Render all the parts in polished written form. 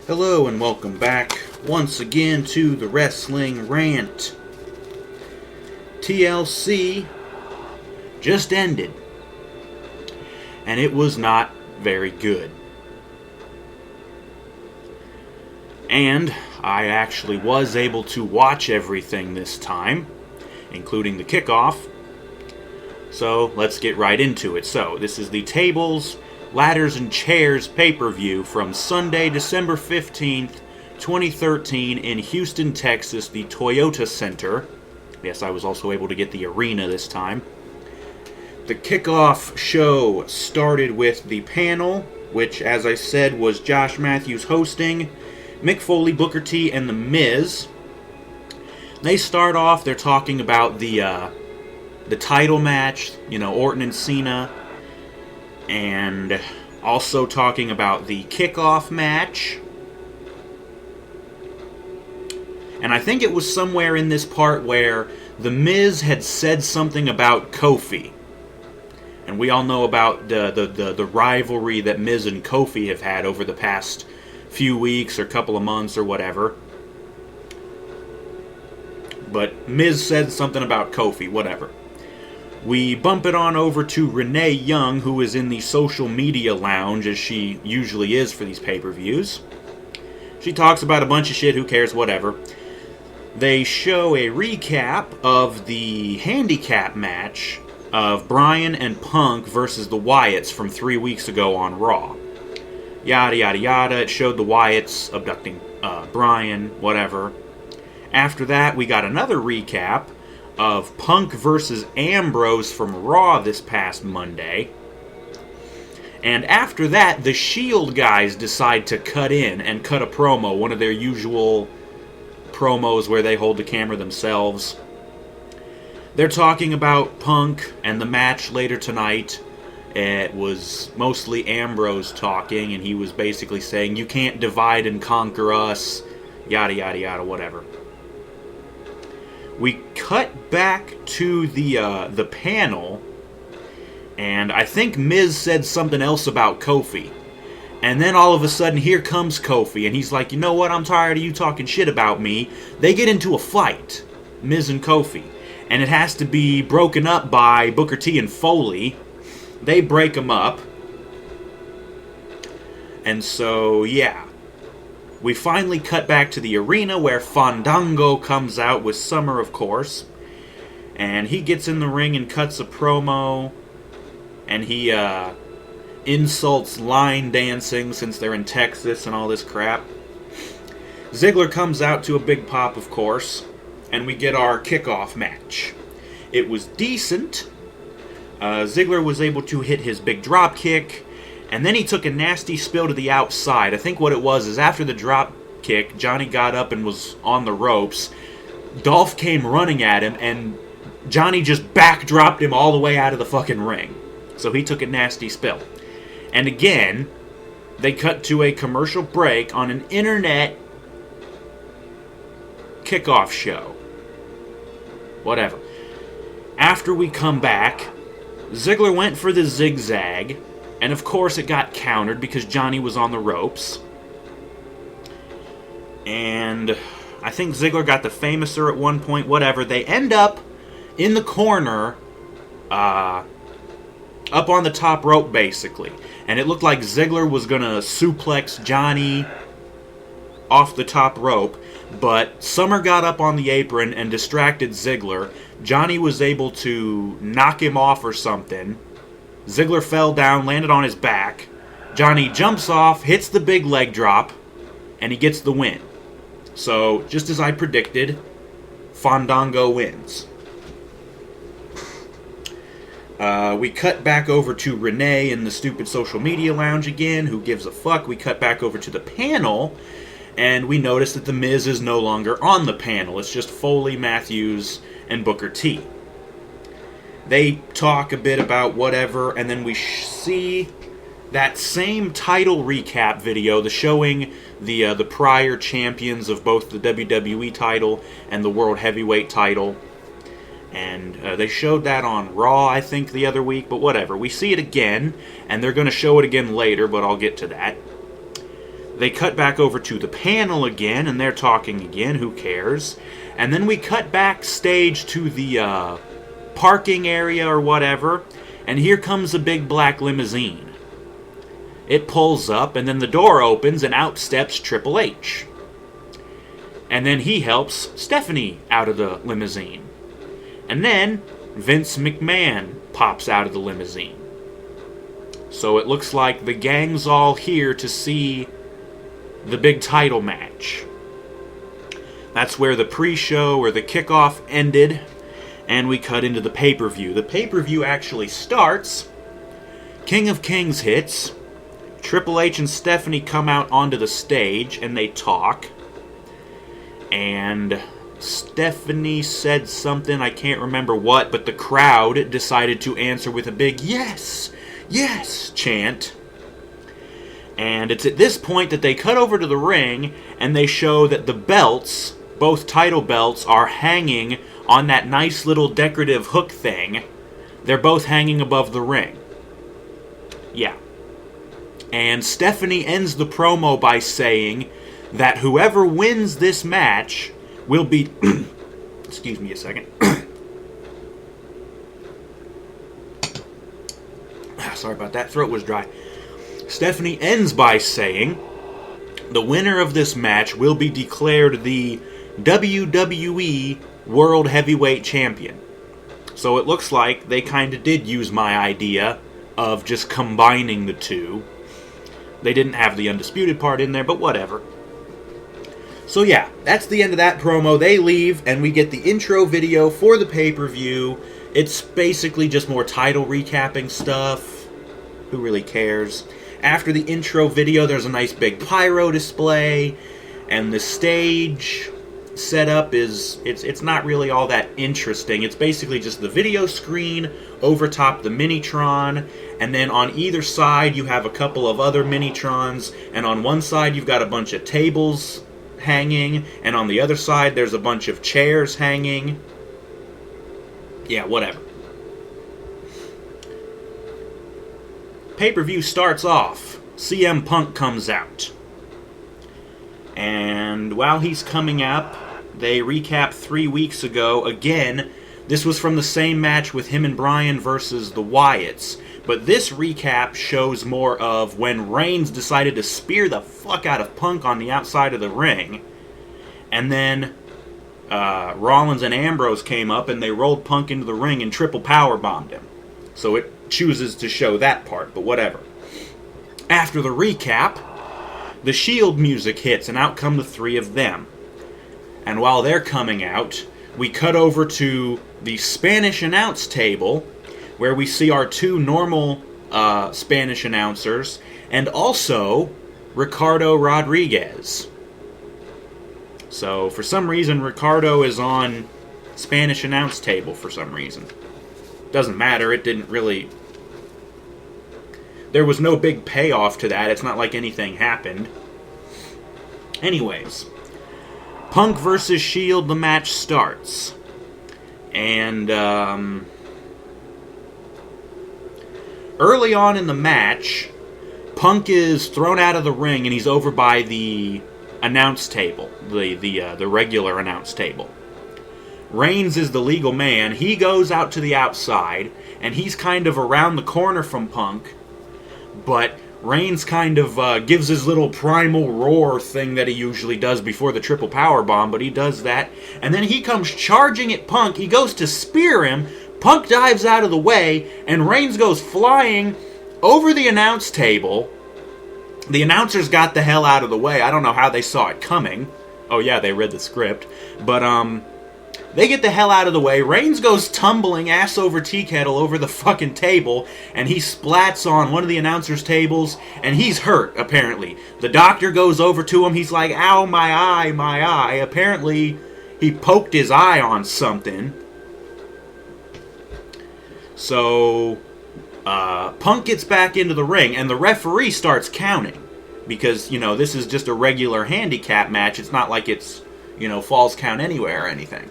Hello and welcome back once again to the Wrestling Rant. TLC just ended, and it was not very good. And I actually was able to watch everything this time, including the kickoff. So let's get right into it. So this is the Tables, Ladders, and Chairs pay-per-view from Sunday, December 15th, 2013 in Houston, Texas, the Toyota Center. Yes, I was also able to get the arena this time. The kickoff show started with the panel, which, as I said, was Josh Matthews hosting, Mick Foley, Booker T, and The Miz. They start off, they're talking about the title match, Orton and Cena, and also talking about the kickoff match. And I think it was somewhere in this part where The Miz had said something about Kofi. And we all know about the rivalry that Miz and Kofi have had over the past few weeks or couple of months or whatever. But Miz said something about Kofi, whatever. We bump it on over to Renee Young, who is in the social media lounge, as she usually is for these pay-per-views. She talks about a bunch of shit, who cares, whatever. They show a recap of the handicap match of Bryan and Punk versus the Wyatts from 3 weeks ago on Raw. Yada, yada, yada. It showed the Wyatts abducting Bryan, whatever. After that, we got another recap of Punk versus Ambrose from Raw this past Monday. And after that, the Shield guys decide to cut in and cut a promo, one of their usual promos where they hold the camera themselves. They're talking about Punk and the match later tonight. It was mostly Ambrose talking, and he was basically saying, "You can't divide and conquer us," yada, yada, yada, whatever. We cut back to the panel, and I think Miz said something else about Kofi. And then all of a sudden, here comes Kofi, and he's like, "You know what, I'm tired of you talking shit about me." They get into a fight, Miz and Kofi, and it has to be broken up by Booker T and Foley. They break them up. And so, yeah. We finally cut back to the arena where Fandango comes out with Summer, of course. And he gets in the ring and cuts a promo. And he insults line dancing since they're in Texas and all this crap. Ziggler comes out to a big pop, of course. And we get our kickoff match. It was decent. Ziggler was able to hit his big drop kick. And then he took a nasty spill to the outside. I think what it was is after the drop kick, Johnny got up and was on the ropes. Dolph came running at him, and Johnny just backdropped him all the way out of the fucking ring. So he took a nasty spill. And again, they cut to a commercial break on an internet kickoff show. Whatever. After we come back, Ziggler went for the zigzag. And of course it got countered because Johnny was on the ropes. And I think Ziggler got the Famouser at one point, whatever. They end up in the corner, up on the top rope basically. And it looked like Ziggler was going to suplex Johnny off the top rope. But Summer got up on the apron and distracted Ziggler. Johnny was able to knock him off or something. Ziggler fell down, landed on his back. Johnny jumps off, hits the big leg drop, and he gets the win. So, just as I predicted, Fandango wins. We cut back over to Renee in the stupid social media lounge again. Who gives a fuck? We cut back over to the panel, and we notice that The Miz is no longer on the panel. It's just Foley, Matthews, and Booker T. They talk a bit about whatever, and then we see that same title recap video, the showing the prior champions of both the WWE title and the World Heavyweight title. And they showed that on Raw, I think, the other week, but whatever. We see it again, and they're going to show it again later, but I'll get to that. They cut back over to the panel again, and they're talking again. Who cares? And then we cut backstage to the parking area or whatever, and here comes a big black limousine. It pulls up, and then the door opens, and out steps Triple H. And then he helps Stephanie out of the limousine. And then Vince McMahon pops out of the limousine. So it looks like the gang's all here to see the big title match. That's where the pre-show or the kickoff ended, and we cut into the pay-per-view. The pay-per-view actually starts. King of Kings hits. Triple H and Stephanie come out onto the stage, and they talk. And Stephanie said something, I can't remember what, but the crowd decided to answer with a big yes, yes chant. And it's at this point that they cut over to the ring, and they show that the belts, both title belts, are hanging on that nice little decorative hook thing. They're both hanging above the ring. Yeah. And Stephanie ends the promo by saying that whoever wins this match will be... Excuse me a second. Sorry about that. Throat was dry. Stephanie ends by saying the winner of this match will be declared the WWE World Heavyweight Champion. So it looks like they kind of did use my idea of just combining the two. They didn't have the Undisputed part in there, but whatever. So yeah, that's the end of that promo. They leave, and we get the intro video for the pay-per-view. It's basically just more title recapping stuff. Who really cares? After the intro video, there's a nice big pyro display, and the stage setup is, it's not really all that interesting. It's basically just the video screen over top the Minitron, and then on either side you have a couple of other Minitrons, and on one side you've got a bunch of tables hanging, and on the other side there's a bunch of chairs hanging. Yeah, whatever. Pay-per-view starts off. CM Punk comes out. And while he's coming up, they recap 3 weeks ago. Again, this was from the same match with him and Bryan versus the Wyatts. But this recap shows more of when Reigns decided to spear the fuck out of Punk on the outside of the ring. And then Rollins and Ambrose came up and they rolled Punk into the ring and triple powerbombed him. So it chooses to show that part, but whatever. After the recap, the Shield music hits and out come the three of them. And while they're coming out, we cut over to the Spanish announce table, where we see our two normal Spanish announcers, and also Ricardo Rodriguez. So, for some reason, Ricardo is on Spanish announce table for some reason. Doesn't matter, it didn't really... There was no big payoff to that, it's not like anything happened. Anyways, Punk versus Shield, the match starts. And, early on in the match, Punk is thrown out of the ring and he's over by the announce table, the regular announce table. Reigns is the legal man. He goes out to the outside, and he's kind of around the corner from Punk, but Reigns kind of gives his little primal roar thing that he usually does before the triple powerbomb, but he does that, and then he comes charging at Punk. He goes to spear him. Punk dives out of the way, and Reigns goes flying over the announce table. The announcers got the hell out of the way. I don't know how they saw it coming. Oh yeah, they read the script. But, they get the hell out of the way. Reigns goes tumbling ass over tea kettle over the fucking table, and he splats on one of the announcers' tables, and he's hurt, apparently. The doctor goes over to him. He's like, ow, my eye, my eye. Apparently, he poked his eye on something. So, Punk gets back into the ring, and the referee starts counting. Because, you know, this is just a regular handicap match. It's not like it's, you know, falls count anywhere or anything.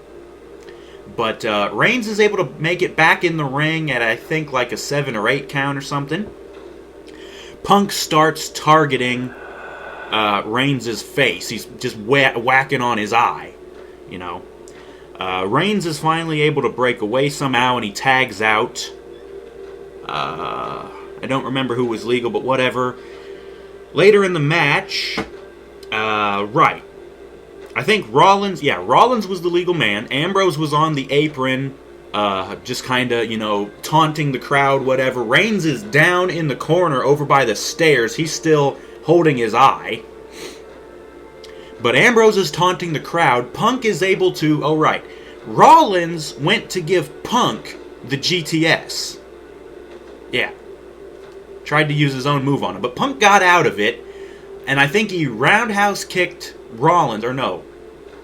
But Reigns is able to make it back in the ring at, I think, like a 7 or 8 count or something. Punk starts targeting Reigns' face. He's just whacking on his eye, you know. Reigns is finally able to break away somehow, and he tags out. I don't remember who was legal, but whatever. Later in the match, right. I think Rollins was the legal man. Ambrose was on the apron, just kind of, taunting the crowd, whatever. Reigns is down in the corner over by the stairs. He's still holding his eye. But Ambrose is taunting the crowd. Punk is able to... Oh, right. Rollins went to give Punk the GTS. Yeah. Tried to use his own move on him. But Punk got out of it. And I think he roundhouse kicked Rollins. Or no.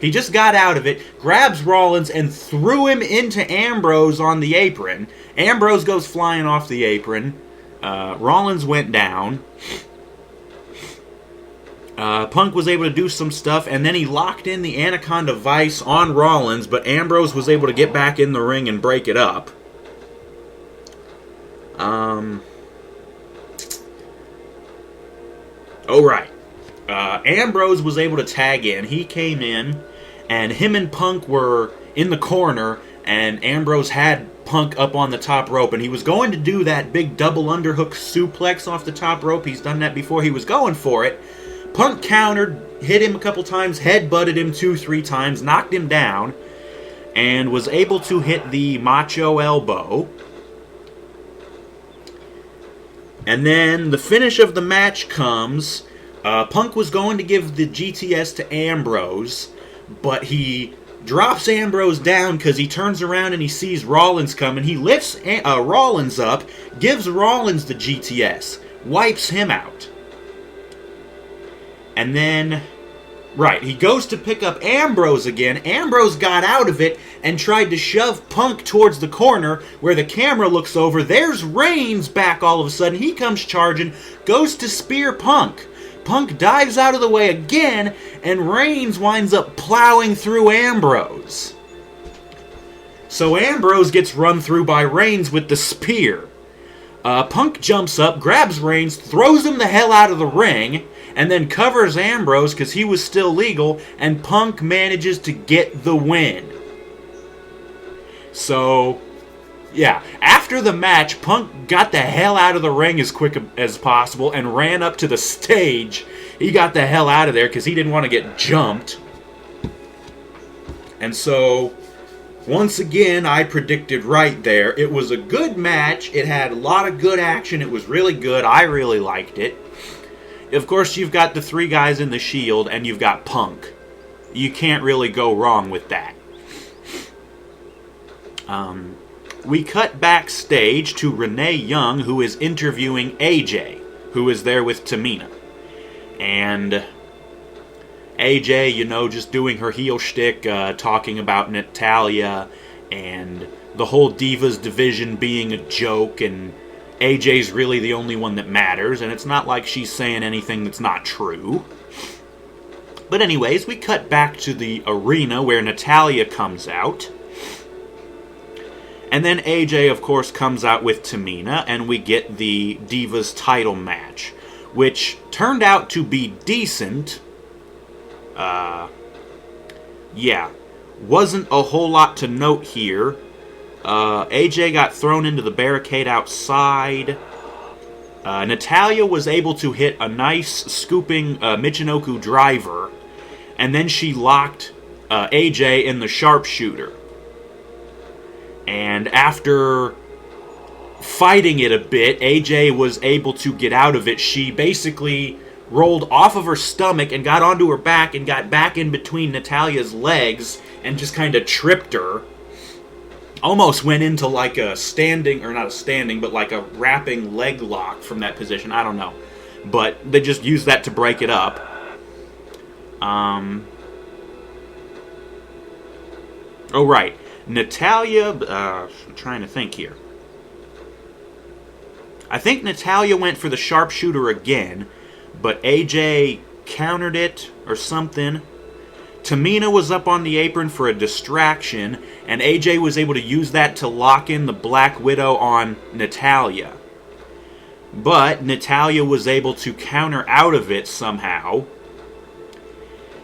He just got out of it, grabs Rollins, and threw him into Ambrose on the apron. Ambrose goes flying off the apron. Rollins went down. Punk was able to do some stuff, and then he locked in the Anaconda Vice on Rollins, but Ambrose was able to get back in the ring and break it up. Oh, right. Ambrose was able to tag in. He came in, and him and Punk were in the corner, and Ambrose had Punk up on the top rope, and he was going to do that big double underhook suplex off the top rope. He's done that before. He was going for it. Punk countered, hit him a couple times, head-butted him 2-3 times, knocked him down, and was able to hit the Macho Elbow. And then the finish of the match comes. Punk was going to give the GTS to Ambrose, but he drops Ambrose down because he turns around and he sees Rollins coming. He lifts Rollins up, gives Rollins the GTS, wipes him out. And then, right, he goes to pick up Ambrose again. Ambrose got out of it and tried to shove Punk towards the corner where the camera looks over. There's Reigns back all of a sudden. He comes charging, goes to spear Punk. Punk dives out of the way again, and Reigns winds up plowing through Ambrose. So Ambrose gets run through by Reigns with the spear. Punk jumps up, grabs Reigns, throws him the hell out of the ring, and then covers Ambrose because he was still legal, and Punk manages to get the win. So, yeah, after the match, Punk got the hell out of the ring as quick as possible and ran up to the stage. He got the hell out of there because he didn't want to get jumped. And so, once again, I predicted right there. It was a good match. It had a lot of good action. It was really good. I really liked it. Of course, you've got the 3 guys in the Shield, and you've got Punk. You can't really go wrong with that. We cut backstage to Renee Young, who is interviewing AJ, who is there with Tamina. And AJ, just doing her heel shtick, talking about Natalya, and the whole Divas division being a joke, and AJ's really the only one that matters, and it's not like she's saying anything that's not true. But anyways, we cut back to the arena where Natalya comes out. And then AJ, of course, comes out with Tamina, and we get the Divas title match, which turned out to be decent. Yeah, wasn't a whole lot to note here. AJ got thrown into the barricade outside. Natalya was able to hit a nice scooping Michinoku driver, and then she locked AJ in the sharpshooter. And after fighting it a bit, AJ was able to get out of it. She basically rolled off of her stomach and got onto her back and got back in between Natalya's legs and just kind of tripped her. Almost went into like a standing, or not a standing, but like a wrapping leg lock from that position. I don't know. But they just used that to break it up. Oh, right. Natalya, I'm trying to think here. I think Natalya went for the sharpshooter again, but AJ countered it or something. Tamina was up on the apron for a distraction, and AJ was able to use that to lock in the Black Widow on Natalya. But Natalya was able to counter out of it somehow.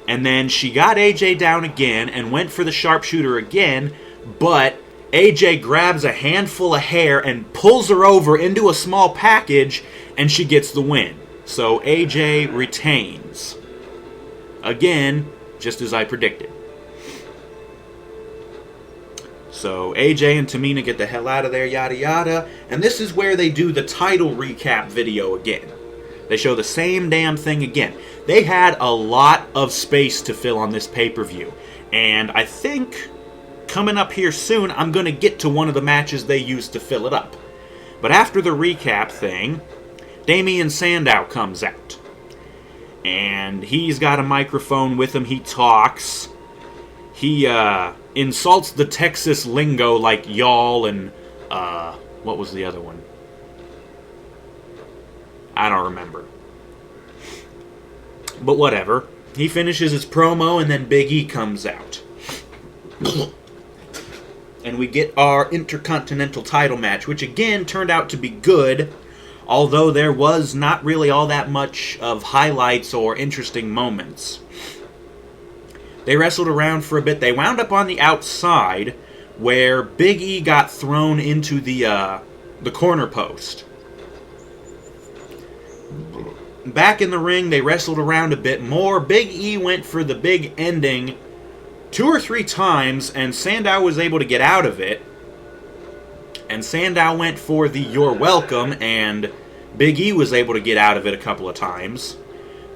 And then she got AJ down again and went for the sharpshooter again, but AJ grabs a handful of hair and pulls her over into a small package, and she gets the win. So AJ retains. Again, just as I predicted. So AJ and Tamina get the hell out of there, yada yada. And this is where they do the title recap video again. They show the same damn thing again. They had a lot of space to fill on this pay-per-view. And I think coming up here soon, I'm going to get to one of the matches they used to fill it up. But after the recap thing, Damian Sandow comes out. And he's got a microphone with him. He talks. He insults the Texas lingo like y'all and, what was the other one? I don't remember. But whatever. He finishes his promo and then Big E comes out. And we get our Intercontinental title match, which again turned out to be good, although there was not really all that much of highlights or interesting moments. They wrestled around for a bit. They wound up on the outside, where Big E got thrown into the corner post. Back in the ring, they wrestled around a bit more. Big E went for the big ending 2 or 3 times, and Sandow was able to get out of it. And Sandow went for the "You're welcome," and Big E was able to get out of it a couple of times.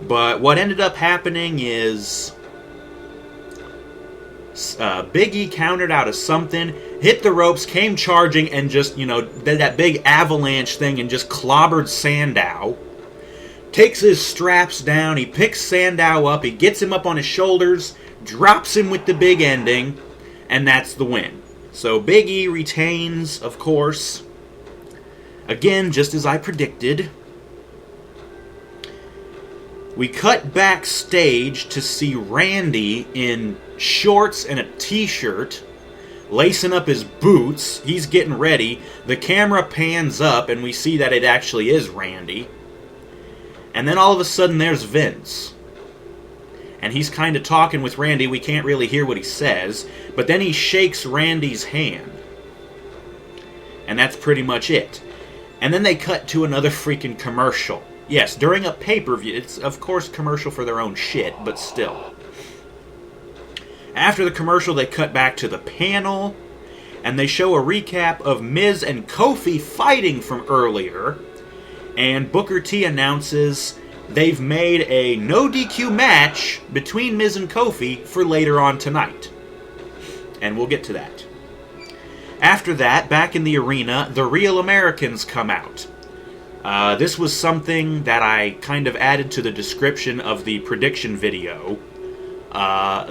But what ended up happening is Big E countered out of something, hit the ropes, came charging, and just, did that big avalanche thing and just clobbered Sandow. Takes his straps down, he picks Sandow up, he gets him up on his shoulders, drops him with the big ending, and that's the win. So Big E retains, of course. Again, just as I predicted. We cut backstage to see Randy in shorts and a t-shirt, lacing up his boots. He's getting ready. The camera pans up and we see that it actually is Randy. And then all of a sudden there's Vince. And he's kind of talking with Randy. We can't really hear what he says. But then he shakes Randy's hand. And that's pretty much it. And then they cut to another freaking commercial. Yes, during a pay-per-view. It's, of course, commercial for their own shit, but still. After the commercial, they cut back to the panel. And they show a recap of Miz and Kofi fighting from earlier. And Booker T announces they've made a no DQ match between Miz and Kofi for later on tonight. And we'll get to that. After that, back in the arena, the Real Americans come out. This was something that I kind of added to the description of the prediction video.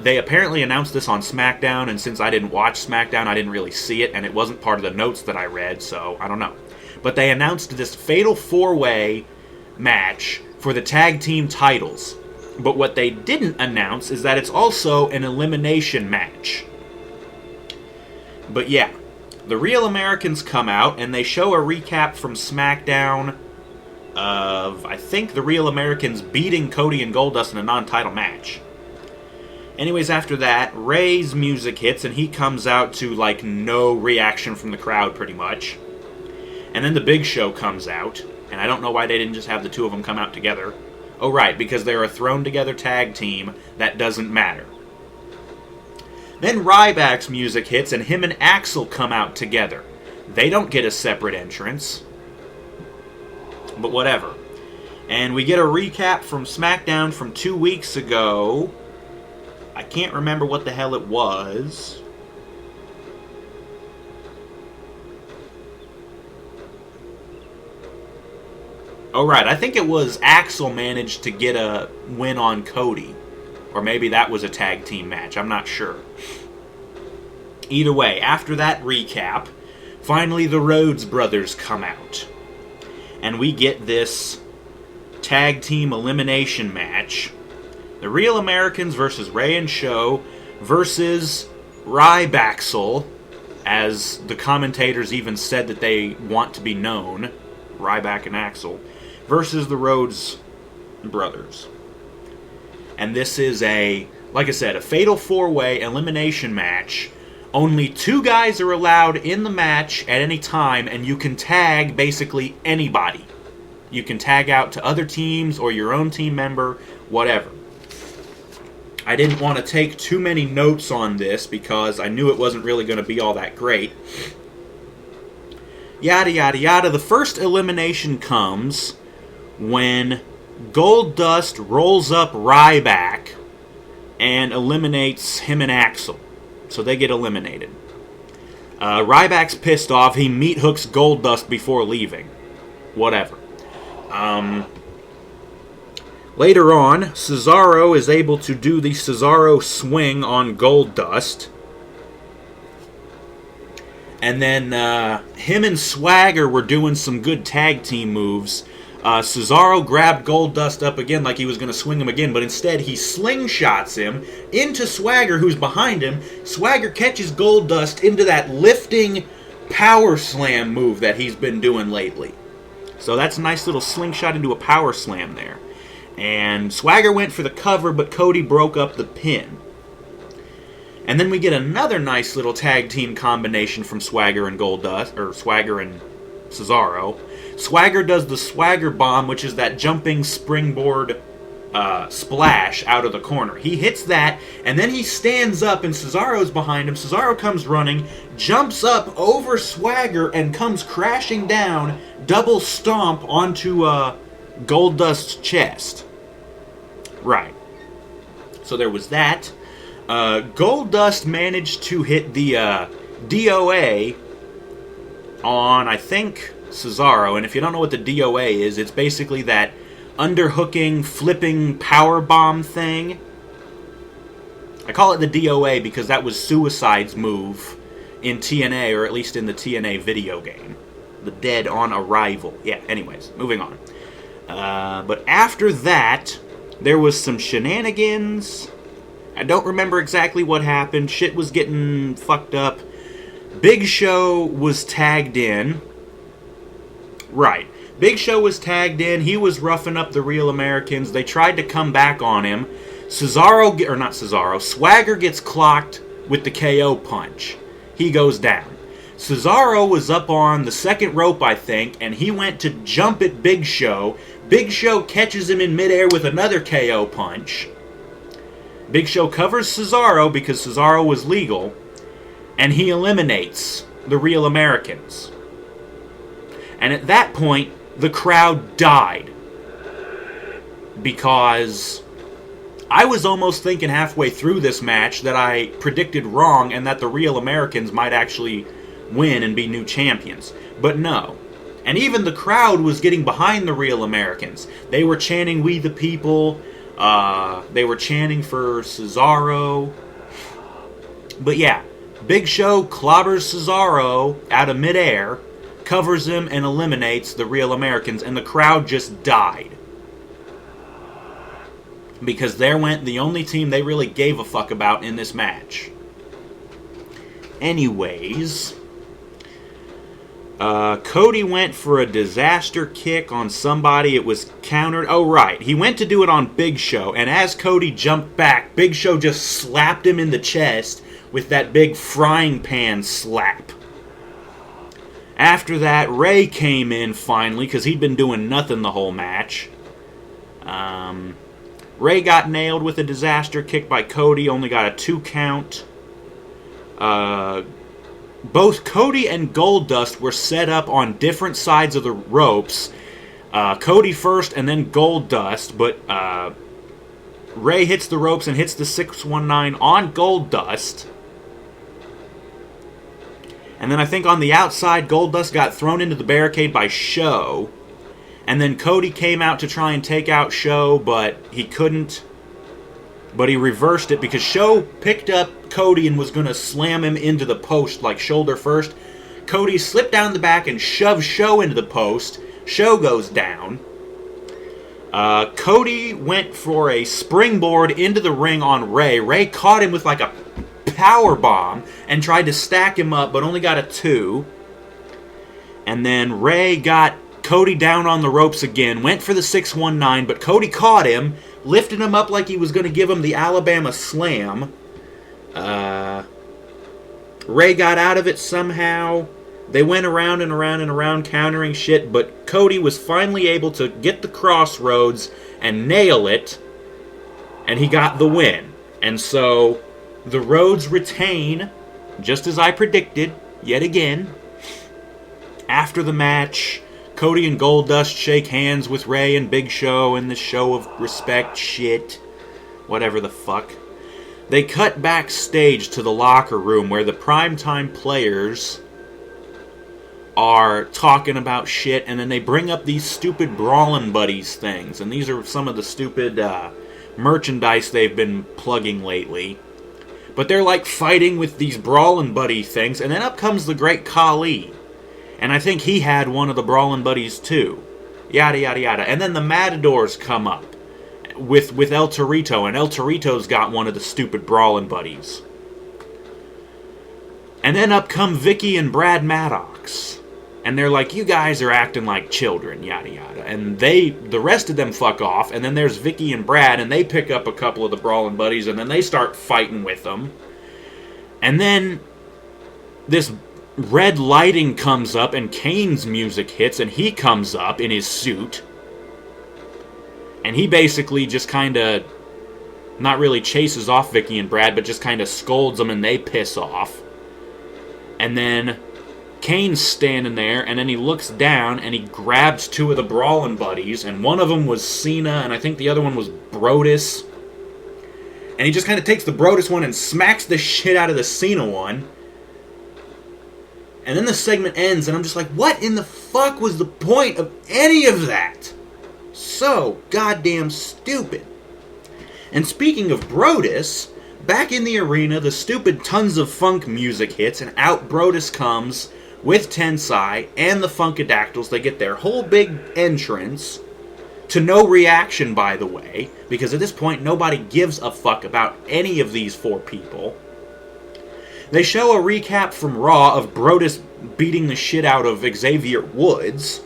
They apparently announced this on SmackDown, and since I didn't watch SmackDown, I didn't really see it, and it wasn't part of the notes that I read, so I don't know. But they announced this fatal 4-way match for the tag team titles. But what they didn't announce is that it's also an elimination match. But yeah, the Real Americans come out and they show a recap from SmackDown of, I think, the Real Americans beating Cody and Goldust in a non-title match. Anyways, after that, Ray's music hits and he comes out to, no reaction from the crowd, pretty much. And then the Big Show comes out, and I don't know why they didn't just have the two of them come out together. Oh, right, because they're a thrown-together tag team that doesn't matter. Then Ryback's music hits, and him and Axel come out together. They don't get a separate entrance. But whatever. And we get a recap from SmackDown from 2 weeks ago. I can't remember what the hell it was. Oh, right. I think it was Axel managed to get a win on Cody. Or maybe that was a tag team match. I'm not sure. Either way, after that recap, finally the Rhodes brothers come out. And we get this tag team elimination match. The Real Americans versus Ray and Show versus Rybaxel, as the commentators even said that they want to be known. Ryback and Axel, versus the Rhodes brothers. And this is like I said, a fatal 4-way elimination match. Only 2 guys are allowed in the match at any time, and you can tag basically anybody. You can tag out to other teams or your own team member, whatever. I didn't want to take too many notes on this because I knew it wasn't really going to be all that great. Yada, yada, yada. The first elimination comes when Goldust rolls up Ryback and eliminates him and Axel. So they get eliminated. Ryback's pissed off. He meat hooks Goldust before leaving. Whatever. Later on, Cesaro is able to do the Cesaro swing on Goldust. And then him and Swagger were doing some good tag team moves. Cesaro grabbed Goldust up again like he was going to swing him again, but instead he slingshots him into Swagger, who's behind him. Swagger catches Goldust into that lifting power slam move that he's been doing lately. So that's a nice little slingshot into a power slam there. And Swagger went for the cover, but Cody broke up the pin. And then we get another nice little tag team combination from Swagger and Goldust, or Swagger and Cesaro. Swagger does the Swagger Bomb, which is that jumping springboard splash out of the corner. He hits that, and then he stands up, and Cesaro's behind him. Cesaro comes running, jumps up over Swagger, and comes crashing down, double stomp onto Goldust's chest. Right. So there was that. Goldust managed to hit the DOA on, I think, Cesaro. And if you don't know what the DOA is, it's basically that underhooking, flipping power bomb thing. I call it the DOA because that was Suicide's move in TNA, or at least in the TNA video game. The Dead on Arrival. Yeah, anyways, moving on. But after that, there was some shenanigans. I don't remember exactly what happened. Shit was getting fucked up. Big Show was tagged in. Right. Big Show was tagged in. He was roughing up the Real Americans. They tried to come back on him. Swagger gets clocked with the KO punch. He goes down. Cesaro was up on the second rope, I think, and he went to jump at Big Show. Big Show catches him in midair with another KO punch. Big Show covers Cesaro because Cesaro was legal, and he eliminates the Real Americans. And at that point, the crowd died. Because I was almost thinking halfway through this match that I predicted wrong and that the Real Americans might actually win and be new champions. But no. And even the crowd was getting behind the Real Americans. They were chanting, "We the People." They were chanting for Cesaro. But yeah, Big Show clobbers Cesaro out of midair, covers him, and eliminates the Real Americans, and the crowd just died. Because there went the only team they really gave a fuck about in this match. Anyways, Cody went for a disaster kick on somebody. It was countered. Oh, right. He went to do it on Big Show, and as Cody jumped back, Big Show just slapped him in the chest with that big frying pan slap. After that, Ray came in finally, because he'd been doing nothing the whole match. Ray got nailed with a disaster kick by Cody, only got a 2 count. Both Cody and Goldust were set up on different sides of the ropes. Cody first and then Goldust, but Ray hits the ropes and hits the 619 on Goldust. And then I think on the outside, Goldust got thrown into the barricade by Show. And then Cody came out to try and take out Show, but he couldn't. But he reversed it because Show picked up Cody and was going to slam him into the post, like shoulder first. Cody slipped down the back and shoved Show into the post. Show goes down. Cody went for a springboard into the ring on Ray. Ray caught him with like a power bomb and tried to stack him up, but only got a 2. And then Ray got Cody down on the ropes again, went for the 619, but Cody caught him, lifted him up like he was going to give him the Alabama Slam. Ray got out of it somehow. They went around and around and around countering shit, but Cody was finally able to get the crossroads and nail it, and he got the win. And so, the Rhodes retain, just as I predicted, yet again. After the match, Cody and Goldust shake hands with Ray and Big Show in the show of respect shit. Whatever the fuck. They cut backstage to the locker room where the primetime players are talking about shit, and then they bring up these stupid Brawlin' Buddies things. And these are some of the stupid merchandise they've been plugging lately. But they're like fighting with these Brawlin' Buddy things, and then up comes the Great Khali. And I think he had one of the Brawlin' Buddies too. Yada yada yada. And then the Matadors come up with El Torito, and El Torito's got one of the stupid Brawlin' Buddies. And then up come Vicky and Brad Maddox. And they're like, you guys are acting like children, yada yada. And the rest of them fuck off, and then there's Vicky and Brad, and they pick up a couple of the Brawlin' Buddies, and then they start fighting with them. And then this red lighting comes up, and Kane's music hits, and he comes up in his suit. And he basically just kind of, not really chases off Vicky and Brad, but just kind of scolds them, and they piss off. And then Kane's standing there, and then he looks down, and he grabs two of the Brawlin' Buddies, and one of them was Cena, and I think the other one was Brodus. And he just kind of takes the Brodus one and smacks the shit out of the Cena one. And then the segment ends, and I'm just like, what in the fuck was the point of any of that? So goddamn stupid. And speaking of Brodus, back in the arena, the stupid Tons of Funk music hits, and out Brodus comes with Tensai and the Funkadactyls. They get their whole big entrance, to no reaction, by the way, because at this point, nobody gives a fuck about any of these four people. They show a recap from Raw of Brodus beating the shit out of Xavier Woods.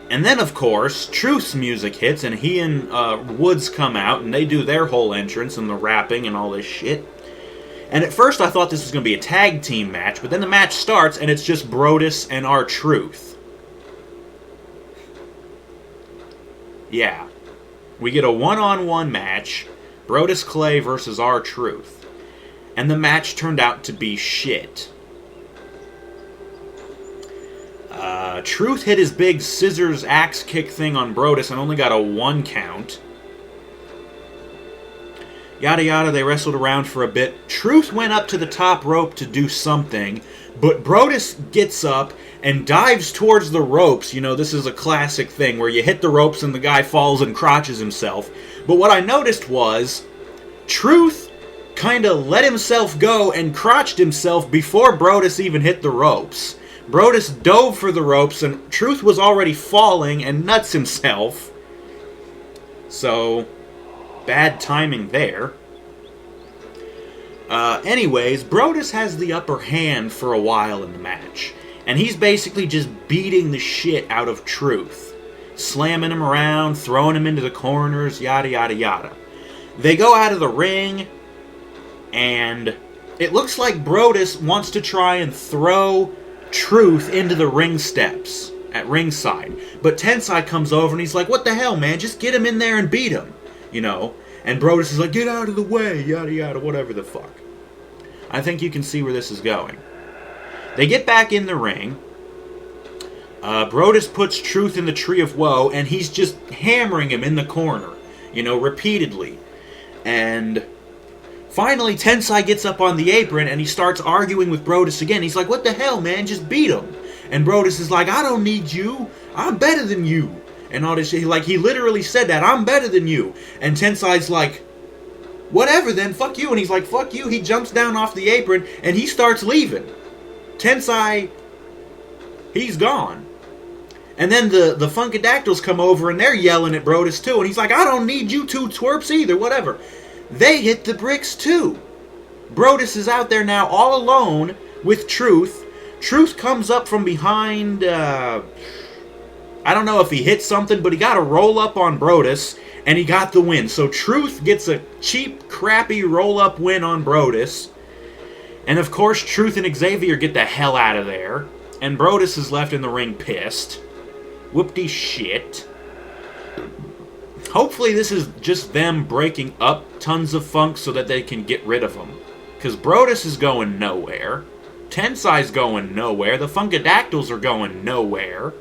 And then, of course, Truth's music hits, and he and Woods come out, and they do their whole entrance, and the rapping, and all this shit. And at first, I thought this was going to be a tag team match, but then the match starts, and it's just Brodus and R-Truth. Yeah. We get a one-on-one match, Brodus Clay versus R-Truth. And the match turned out to be shit. Truth hit his big scissors axe kick thing on Brodus and only got a 1 count. Yada yada, they wrestled around for a bit. Truth went up to the top rope to do something, but Brodus gets up and dives towards the ropes. You know, this is a classic thing where you hit the ropes and the guy falls and crotches himself. But what I noticed was, Truth kind of let himself go and crotched himself before Brodus even hit the ropes. Brodus dove for the ropes, and Truth was already falling and nuts himself. So, bad timing there. Anyways, Brodus has the upper hand for a while in the match. And he's basically just beating the shit out of Truth. Slamming him around, throwing him into the corners, yada yada yada. They go out of the ring, and it looks like Brodus wants to try and throw Truth into the ring steps at ringside. But Tensai comes over and he's like, what the hell, man? Just get him in there and beat him. You know? And Brodus is like, get out of the way, yada yada, whatever the fuck. I think you can see where this is going. They get back in the ring. Brodus puts Truth in the Tree of Woe, and he's just hammering him in the corner, you know, repeatedly. And finally, Tensai gets up on the apron, and he starts arguing with Brodus again. He's like, what the hell, man? Just beat him. And Brodus is like, I don't need you. I'm better than you. And all this shit. Like, he literally said that. I'm better than you. And Tensai's like, whatever then, fuck you. And he's like, fuck you. He jumps down off the apron, and he starts leaving. Tensai, he's gone. And then the Funkadactyls come over, and they're yelling at Brodus too. And he's like, I don't need you two twerps either, whatever. They hit the bricks too. Brodus is out there now all alone with Truth. Truth comes up from behind. I don't know if he hit something, but he got a roll up on Brodus, and he got the win. So Truth gets a cheap, crappy roll up win on Brodus. And of course, Truth and Xavier get the hell out of there. And Brodus is left in the ring pissed. Whoop-de shit. Hopefully this is just them breaking up Tons of Funk so that they can get rid of him. Because Brodus is going nowhere. Tensai's going nowhere. The Funkadactyls are going nowhere.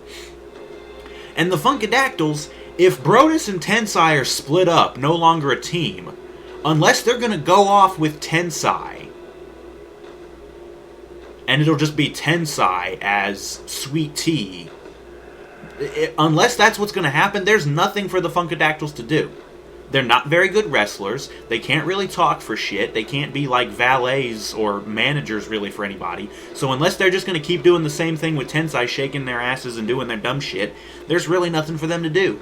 And the Funkadactyls, if Brodus and Tensai are split up, no longer a team, unless they're going to go off with Tensai, and it'll just be Tensai as Sweet Tea, unless that's what's going to happen, there's nothing for the Funkadactyls to do. They're not very good wrestlers. They can't really talk for shit. They can't be like valets or managers really for anybody. So unless they're just going to keep doing the same thing with Tensai, shaking their asses and doing their dumb shit, there's really nothing for them to do.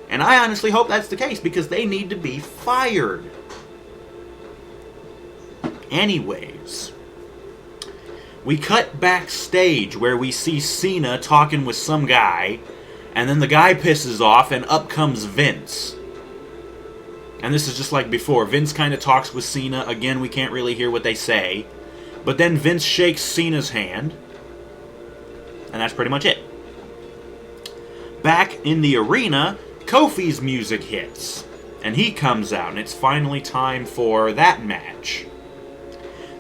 And I honestly hope that's the case, because they need to be fired. Anyways, we cut backstage where we see Cena talking with some guy, and then the guy pisses off, and up comes Vince. And this is just like before. Vince kind of talks with Cena. Again, we can't really hear what they say. But then Vince shakes Cena's hand. And that's pretty much it. Back in the arena, Kofi's music hits. And he comes out, and it's finally time for that match.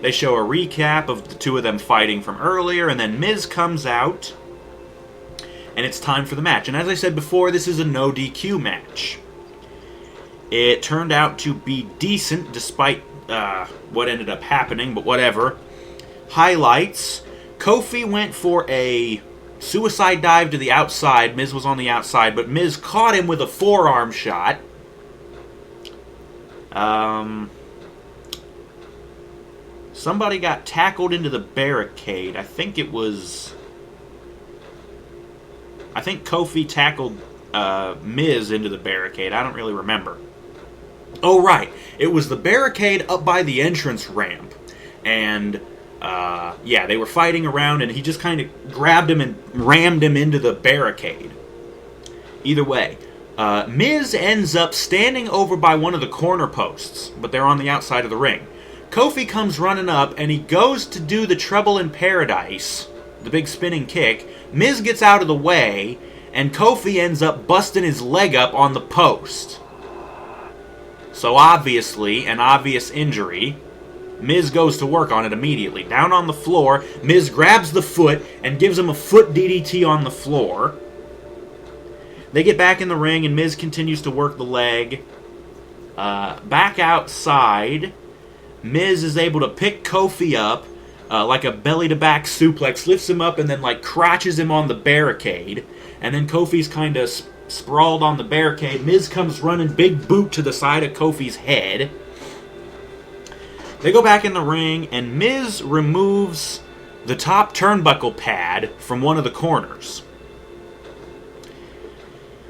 They show a recap of the two of them fighting from earlier, and then Miz comes out. And it's time for the match. And as I said before, this is a no DQ match. It turned out to be decent despite what ended up happening, but whatever. Highlights. Kofi went for a suicide dive to the outside. Miz was on the outside, but Miz caught him with a forearm shot. Somebody got tackled into the barricade. I think Kofi tackled Miz into the barricade. I don't really remember. Oh, right. It was the barricade up by the entrance ramp. And, they were fighting around, and he just kind of grabbed him and rammed him into the barricade. Either way, Miz ends up standing over by one of the corner posts, but they're on the outside of the ring. Kofi comes running up, and he goes to do the Trouble in Paradise, the big spinning kick. Miz gets out of the way, and Kofi ends up busting his leg up on the post. So obviously, an obvious injury. Miz goes to work on it immediately. Down on the floor, Miz grabs the foot and gives him a foot DDT on the floor. They get back in the ring, and Miz continues to work the leg. Back outside, Miz is able to pick Kofi up like a belly-to-back suplex, lifts him up, and then crotches him on the barricade. And then Kofi's kind of sprawled on the barricade. Miz comes running, big boot to the side of Kofi's head. They go back in the ring, and Miz removes the top turnbuckle pad from one of the corners.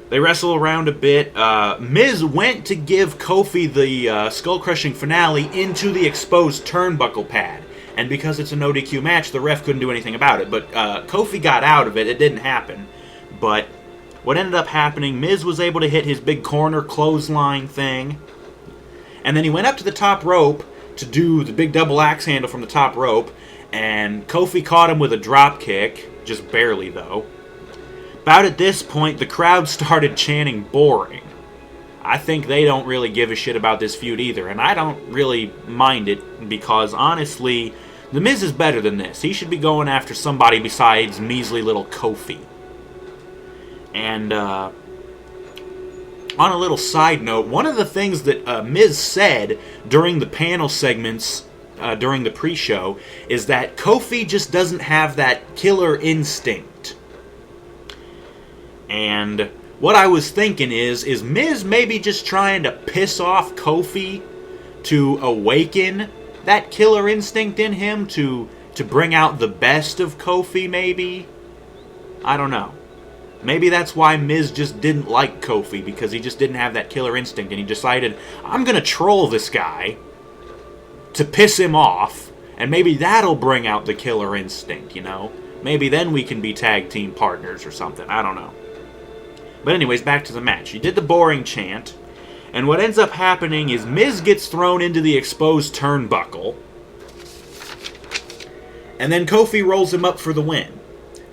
They wrestle around a bit. Miz went to give Kofi the skull-crushing finale into the exposed turnbuckle pad. And because it's a no DQ match, the ref couldn't do anything about it. But Kofi got out of it. It didn't happen. But what ended up happening, Miz was able to hit his big corner clothesline thing. And then he went up to the top rope to do the big double axe handle from the top rope. And Kofi caught him with a drop kick. Just barely, though. About at this point, the crowd started chanting boring. I think they don't really give a shit about this feud either. And I don't really mind it because, honestly, The Miz is better than this. He should be going after somebody besides measly little Kofi. And, on a little side note, one of the things that Miz said during the panel segments during the pre-show is that Kofi just doesn't have that killer instinct. And what I was thinking is Miz maybe just trying to piss off Kofi to awaken that killer instinct in him, to bring out the best of Kofi, maybe? I don't know. Maybe that's why Miz just didn't like Kofi, because he just didn't have that killer instinct, and he decided, I'm going to troll this guy to piss him off, And maybe that'll bring out the killer instinct, you know? Maybe then we can be tag team partners or something. I don't know. But anyways, back to the match. He did the boring chant. And what ends up happening is Miz gets thrown into the exposed turnbuckle. And then Kofi rolls him up for the win.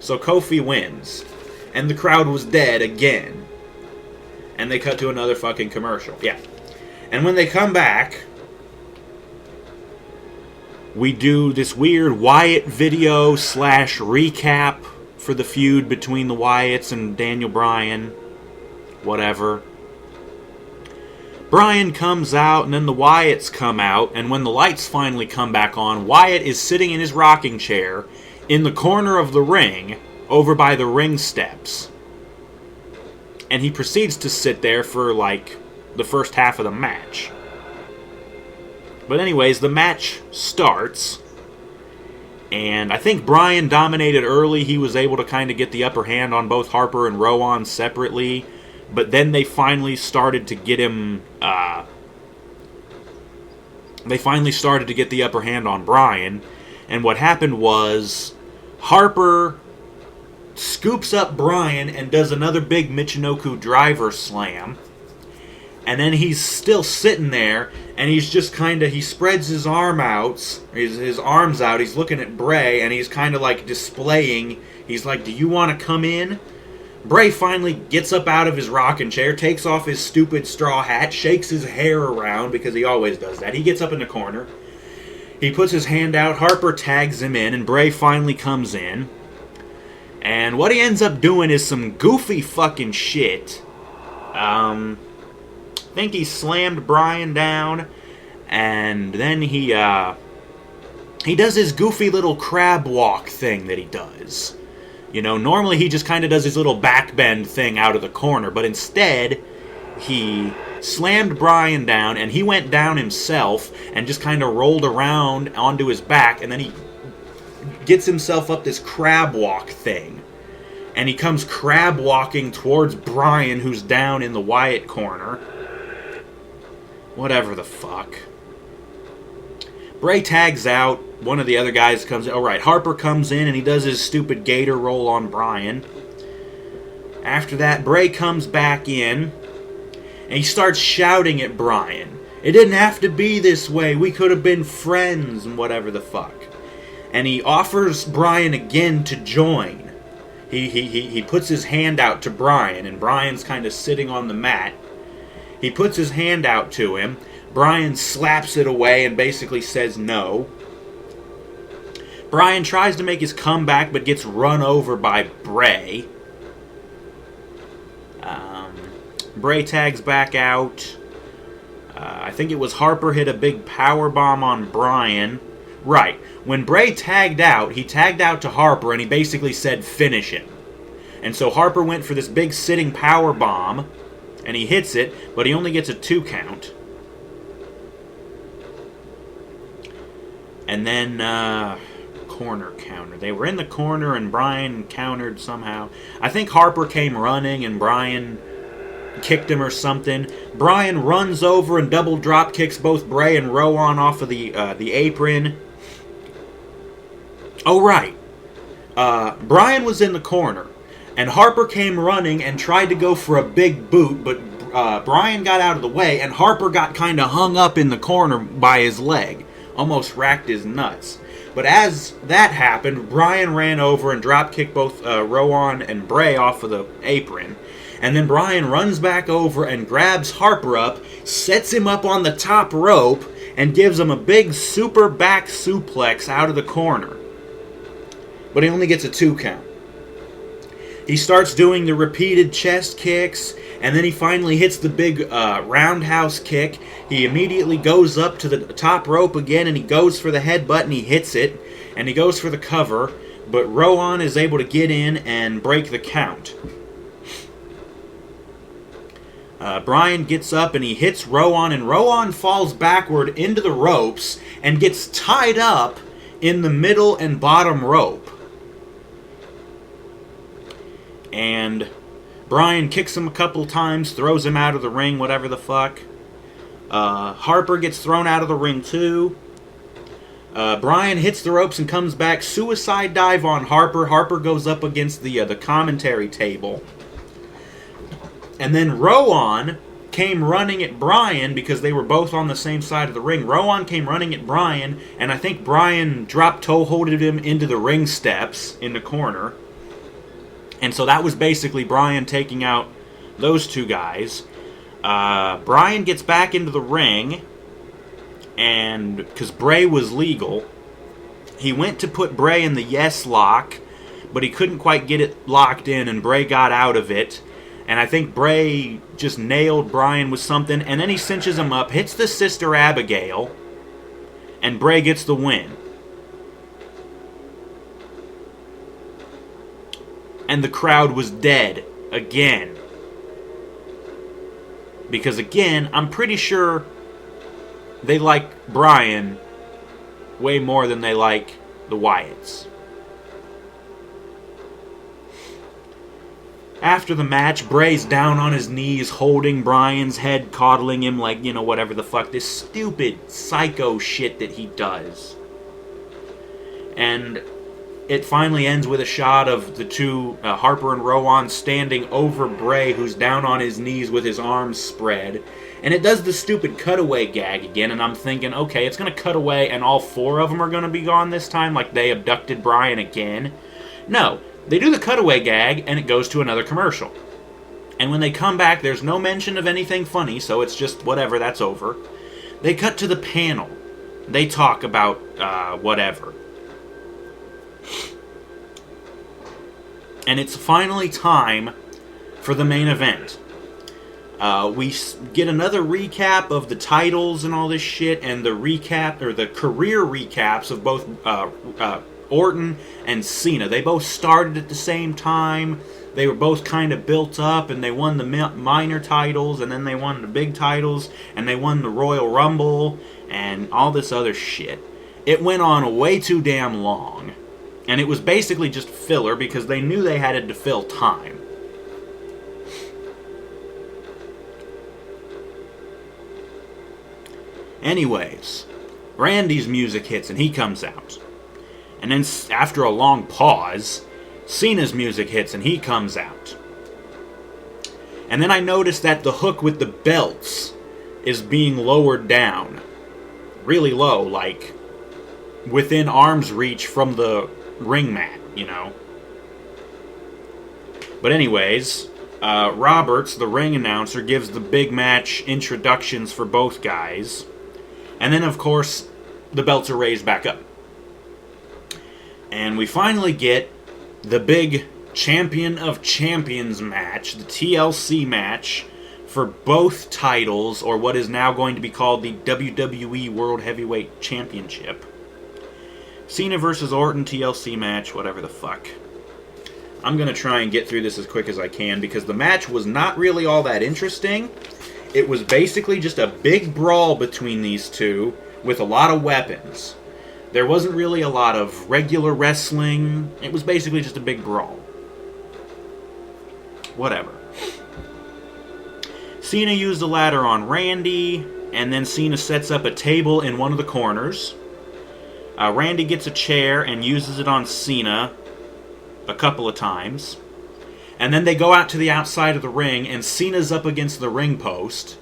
So Kofi wins. And the crowd was dead again. And they cut to another fucking commercial. Yeah. And when they come back, we do this weird Wyatt video / recap for the feud between the Wyatts and Daniel Bryan. Whatever. Bryan comes out, and then the Wyatts come out, and when the lights finally come back on, Wyatt is sitting in his rocking chair in the corner of the ring, over by the ring steps. And he proceeds to sit there for, like, the first half of the match. But anyways, the match starts, and I think Bryan dominated early. He was able to kind of get the upper hand on both Harper and Rowan separately. But then they finally started to get him, they finally started to get the upper hand on Bryan. And what happened was, Harper scoops up Bryan and does another big Michinoku driver slam. And then he's still sitting there, and he's just kind of, he spreads his arm out, his arms out, he's looking at Bray, and he's kind of like displaying, he's like, do you want to come in? Bray finally gets up out of his rocking chair, takes off his stupid straw hat, shakes his hair around, because he always does that. He gets up in the corner. He puts his hand out, Harper tags him in, and Bray finally comes in. And what he ends up doing is some goofy fucking shit. I think he slammed Bryan down, and then he does his goofy little crab walk thing that he does. You know, normally he just kind of does his little backbend thing out of the corner, but instead, he slammed Bryan down, and he went down himself, and just kind of rolled around onto his back, and then he gets himself up this crab walk thing. And he comes crab walking towards Bryan, who's down in the Wyatt corner. Whatever the fuck. Bray tags out. One of the other guys comes in. Alright, Harper comes in and he does his stupid gator roll on Bryan. After that, Bray comes back in and he starts shouting at Bryan. It didn't have to be this way. We could have been friends and whatever the fuck. And he offers Bryan again to join. He puts his hand out to Bryan, and Bryan's kind of sitting on the mat. He puts his hand out to him. Bryan slaps it away and basically says no. Bryan tries to make his comeback, but gets run over by Bray. Bray tags back out. I think it was Harper hit a big powerbomb on Bryan. Right. When Bray tagged out, he tagged out to Harper, and he basically said, finish him. And so Harper went for this big sitting powerbomb, and he hits it, but he only gets a 2 count. And then, corner counter. They were in the corner, and Bryan countered somehow. I think Harper came running, and Bryan kicked him or something. Bryan runs over and double drop kicks both Bray and Rowan off of the apron. Oh, right. Bryan was in the corner, and Harper came running and tried to go for a big boot, but Bryan got out of the way, and Harper got kind of hung up in the corner by his leg. Almost racked his nuts. But as that happened, Bryan ran over and drop kicked both Rowan and Bray off of the apron. And then Bryan runs back over and grabs Harper up, sets him up on the top rope, and gives him a big super back suplex out of the corner. But he only gets a 2 count. He starts doing the repeated chest kicks, and then he finally hits the big roundhouse kick. He immediately goes up to the top rope again, and he goes for the headbutt, and he hits it, and he goes for the cover, but Rowan is able to get in and break the count. Bryan gets up, and he hits Rowan, and Rowan falls backward into the ropes, and gets tied up in the middle and bottom rope. And Bryan kicks him a couple times, throws him out of the ring, whatever the fuck. Harper gets thrown out of the ring too. Bryan hits the ropes and comes back. Suicide dive on Harper. Harper goes up against the commentary table. And then Rowan came running at Bryan because they were both on the same side of the ring. Rowan came running at Bryan, and I think Bryan toe-holded him into the ring steps in the corner. And so that was basically Bryan taking out those two guys. Bryan gets back into the ring, and because Bray was legal, he went to put Bray in the yes lock, but he couldn't quite get it locked in, and Bray got out of it. And I think Bray just nailed Bryan with something, and then he cinches him up, hits the Sister Abigail, and Bray gets the win. And the crowd was dead again. Because again, I'm pretty sure they like Bryan way more than they like the Wyatts. After the match, Bray's down on his knees, holding Bryan's head, coddling him like, whatever the fuck. This stupid psycho shit that he does. And it finally ends with a shot of the two, Harper and Rowan, standing over Bray, who's down on his knees with his arms spread. And it does the stupid cutaway gag again, and I'm thinking, okay, it's going to cut away and all four of them are going to be gone this time, like they abducted Bryan again. No. They do the cutaway gag, and it goes to another commercial. And when they come back, there's no mention of anything funny, so it's just whatever, that's over. They cut to the panel. They talk about whatever. And it's finally time for the main event. We get another recap of the titles and all this shit, and the recap, or the career recaps of both Orton and Cena. They both started at the same time. They were both kind of built up, and they won the minor titles, and then they won the big titles, and they won the Royal Rumble, and all this other shit. It went on way too damn long, and it was basically just filler because they knew they had to fill time. Anyways, Randy's music hits, and he comes out. And then after a long pause, Cena's music hits and he comes out. And then I noticed that the hook with the belts is being lowered down. Really low, like within arm's reach from the ring mat, But anyways, Roberts, the ring announcer, gives the big match introductions for both guys. And then, of course, the belts are raised back up. And we finally get the big Champion of Champions match, the TLC match, for both titles, or what is now going to be called the WWE World Heavyweight Championship. Cena versus Orton TLC match, whatever the fuck. I'm going to try and get through this as quick as I can, because the match was not really all that interesting. It was basically just a big brawl between these two, with a lot of weapons. There wasn't really a lot of regular wrestling. It was basically just a big brawl. Whatever. Cena used a ladder on Randy, and then Cena sets up a table in one of the corners. Randy gets a chair and uses it on Cena a couple of times. And then they go out to the outside of the ring, and Cena's up against the ring post.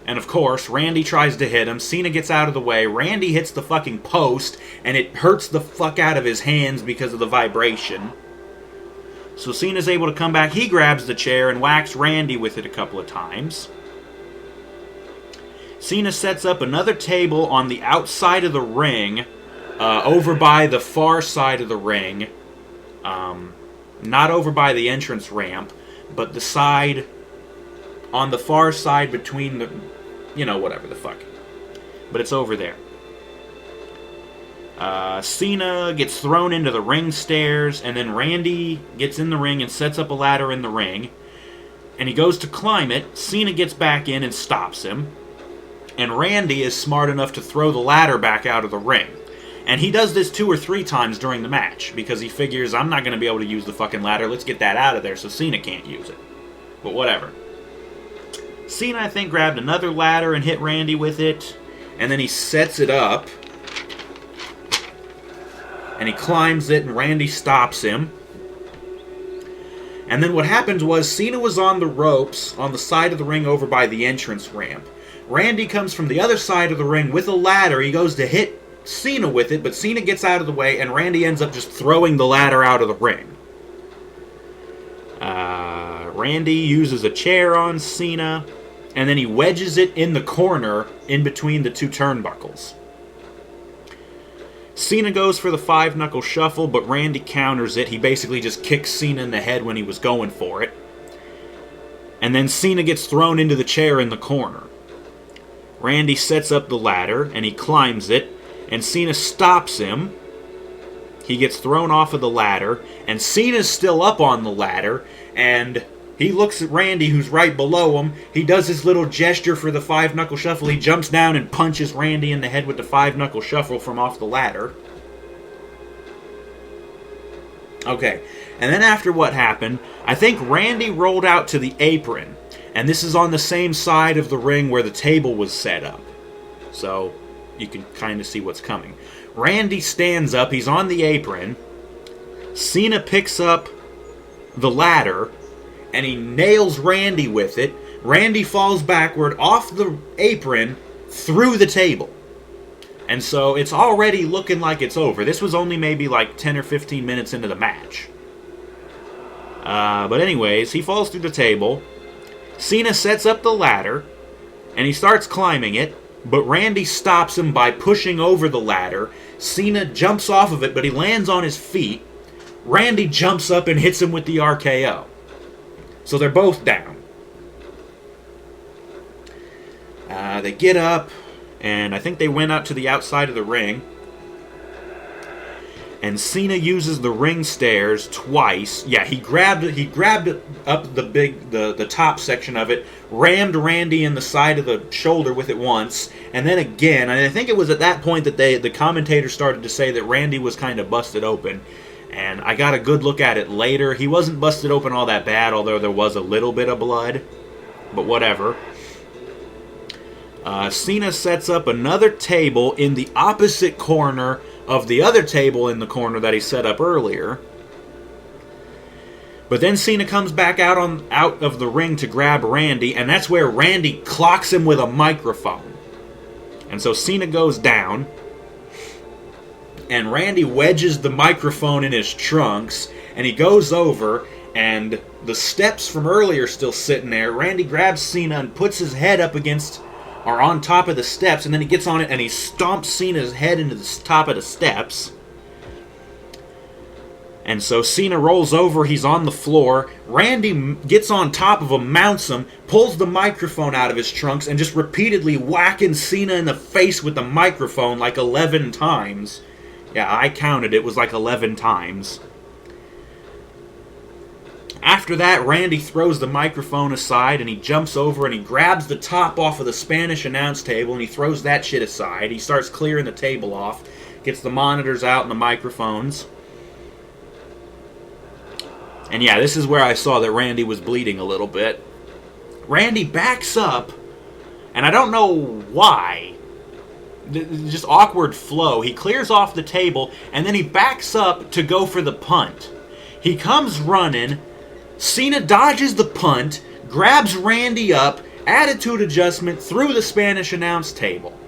And of course, Randy tries to hit him. Cena gets out of the way. Randy hits the fucking post, and it hurts the fuck out of his hands because of the vibration. So Cena's able to come back. He grabs the chair and whacks Randy with it a couple of times. Cena sets up another table on the outside of the ring, over by the far side of the ring. Not over by the entrance ramp, but the side, on the far side between the, whatever the fuck. But it's over there. Cena gets thrown into the ring stairs, and then Randy gets in the ring and sets up a ladder in the ring. And he goes to climb it. Cena gets back in and stops him. And Randy is smart enough to throw the ladder back out of the ring. And he does this 2 or 3 times during the match, because he figures, I'm not going to be able to use the fucking ladder, let's get that out of there so Cena can't use it. But whatever. Cena, I think, grabbed another ladder and hit Randy with it, and then he sets it up and he climbs it, and Randy stops him. And then what happened was Cena was on the ropes on the side of the ring over by the entrance ramp. Randy comes from the other side of the ring with a ladder. He goes to hit Cena with it, but Cena gets out of the way, and Randy ends up just throwing the ladder out of the ring. Randy uses a chair on Cena, and then he wedges it in the corner in between the two turnbuckles. Cena goes for the 5-knuckle shuffle, but Randy counters it. He basically just kicks Cena in the head when he was going for it. And then Cena gets thrown into the chair in the corner. Randy sets up the ladder, and he climbs it, and Cena stops him. He gets thrown off of the ladder, and Cena's still up on the ladder, and he looks at Randy, who's right below him. He does his little gesture for the 5-knuckle shuffle. He jumps down and punches Randy in the head with the 5-knuckle shuffle from off the ladder. Okay, and then after what happened, I think Randy rolled out to the apron, and this is on the same side of the ring where the table was set up. So you can kind of see what's coming. Randy stands up, he's on the apron. Cena picks up the ladder, and he nails Randy with it. Randy falls backward off the apron through the table. And so it's already looking like it's over. This was only maybe like 10 or 15 minutes into the match. But anyways, he falls through the table. Cena sets up the ladder, and he starts climbing it, but Randy stops him by pushing over the ladder. Cena jumps off of it, but he lands on his feet. Randy jumps up and hits him with the RKO. So they're both down. They get up, and I think they went out to the outside of the ring. And Cena uses the ring stairs twice. Yeah, he grabbed up the top section of it, rammed Randy in the side of the shoulder with it once, and then again. And I think it was at that point that the commentators started to say that Randy was kind of busted open. And I got a good look at it later. He wasn't busted open all that bad, although there was a little bit of blood. But whatever. Cena sets up another table in the opposite corner of the other table in the corner that he set up earlier. But then Cena comes back out of the ring to grab Randy, and that's where Randy clocks him with a microphone. And so Cena goes down, and Randy wedges the microphone in his trunks, and he goes over, and the steps from earlier still sitting there. Randy grabs Cena and puts his head up against, or on top of the steps, and then he gets on it and he stomps Cena's head into the top of the steps. And so Cena rolls over, he's on the floor. Randy gets on top of him, mounts him, pulls the microphone out of his trunks, and just repeatedly whacking Cena in the face with the microphone like 11 times. Yeah, I counted, it was like 11 times. After that, Randy throws the microphone aside, and he jumps over and he grabs the top off of the Spanish announce table, and he throws that shit aside. He starts clearing the table off, gets the monitors out and the microphones. And yeah, this is where I saw that Randy was bleeding a little bit. Randy backs up, and I don't know why. Just awkward flow. He clears off the table, and then he backs up to go for the punt. He comes running. Cena dodges the punt, grabs Randy up, attitude adjustment through the Spanish announce table.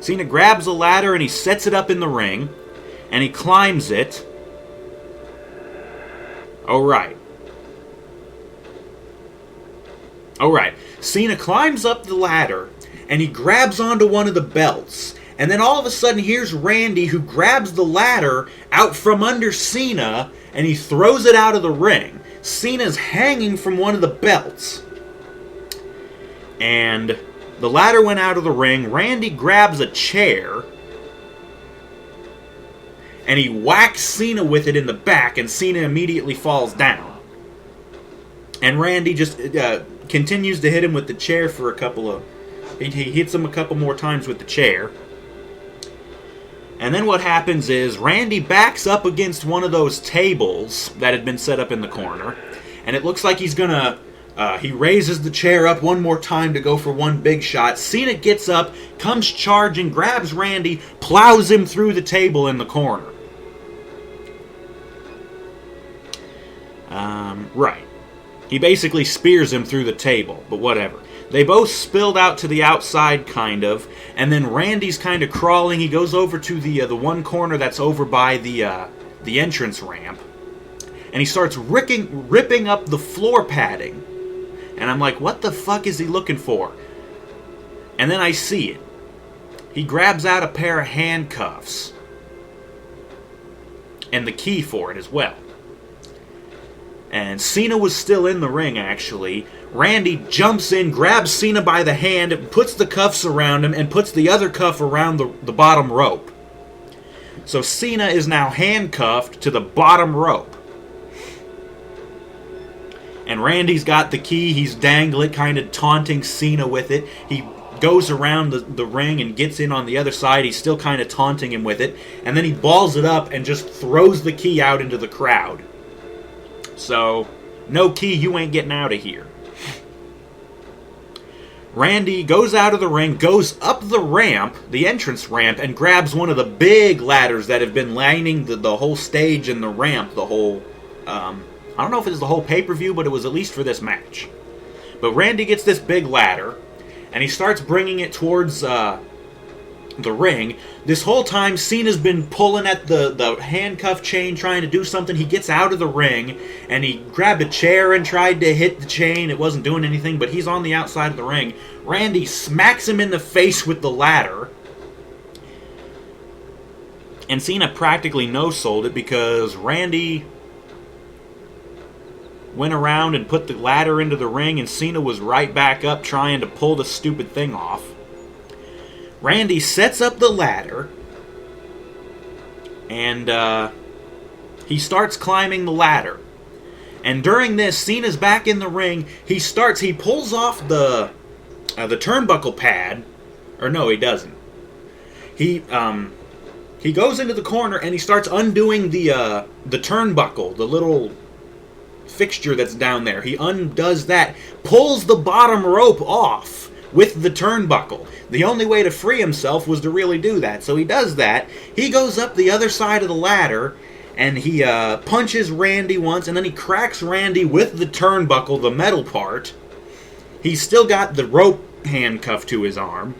Cena grabs a ladder and he sets it up in the ring, and he climbs it. Alright. Cena climbs up the ladder, and he grabs onto one of the belts. And then all of a sudden, here's Randy, who grabs the ladder out from under Cena, and he throws it out of the ring. Cena's hanging from one of the belts. And the ladder went out of the ring. Randy grabs a chair, and he whacks Cena with it in the back, and Cena immediately falls down. And Randy just continues to hit him with the chair for a couple of... He hits him a couple more times with the chair. And then what happens is Randy backs up against one of those tables that had been set up in the corner, and it looks like he's going to He raises the chair up one more time to go for one big shot. Cena gets up, comes charging, grabs Randy, plows him through the table in the corner. Right. He basically spears him through the table, but whatever. They both spilled out to the outside, kind of, and then Randy's kind of crawling. He goes over to the one corner that's over by the entrance ramp, and he starts ripping up the floor padding. And I'm like, what the fuck is he looking for? And then I see it. He grabs out a pair of handcuffs, and the key for it as well. And Cena was still in the ring, actually. Randy jumps in, grabs Cena by the hand, puts the cuffs around him, and puts the other cuff around the bottom rope. So Cena is now handcuffed to the bottom rope. And Randy's got the key. He's dangling, kind of taunting Cena with it. He goes around the ring and gets in on the other side. He's still kind of taunting him with it. And then he balls it up and just throws the key out into the crowd. So, no key, you ain't getting out of here. Randy goes out of the ring, goes up the ramp, the entrance ramp, and grabs one of the big ladders that have been lining the whole stage and the ramp, the whole... I don't know if it was the whole pay-per-view, but it was at least for this match. But Randy gets this big ladder, and he starts bringing it towards the ring. This whole time, Cena's been pulling at the handcuff chain, trying to do something. He gets out of the ring, and he grabbed a chair and tried to hit the chain. It wasn't doing anything, but he's on the outside of the ring. Randy smacks him in the face with the ladder. And Cena practically no-sold it because Randy went around and put the ladder into the ring, and Cena was right back up trying to pull the stupid thing off. Randy sets up the ladder, and he starts climbing the ladder. And during this, Cena's back in the ring. He pulls off the turnbuckle pad, or no, he doesn't. He goes into the corner and he starts undoing the turnbuckle, the little fixture that's down there. He undoes that, pulls the bottom rope off with the turnbuckle. The only way to free himself was to really do that. So he does that. He goes up the other side of the ladder, and he punches Randy once, and then he cracks Randy with the turnbuckle, the metal part. He's still got the rope handcuff to his arm.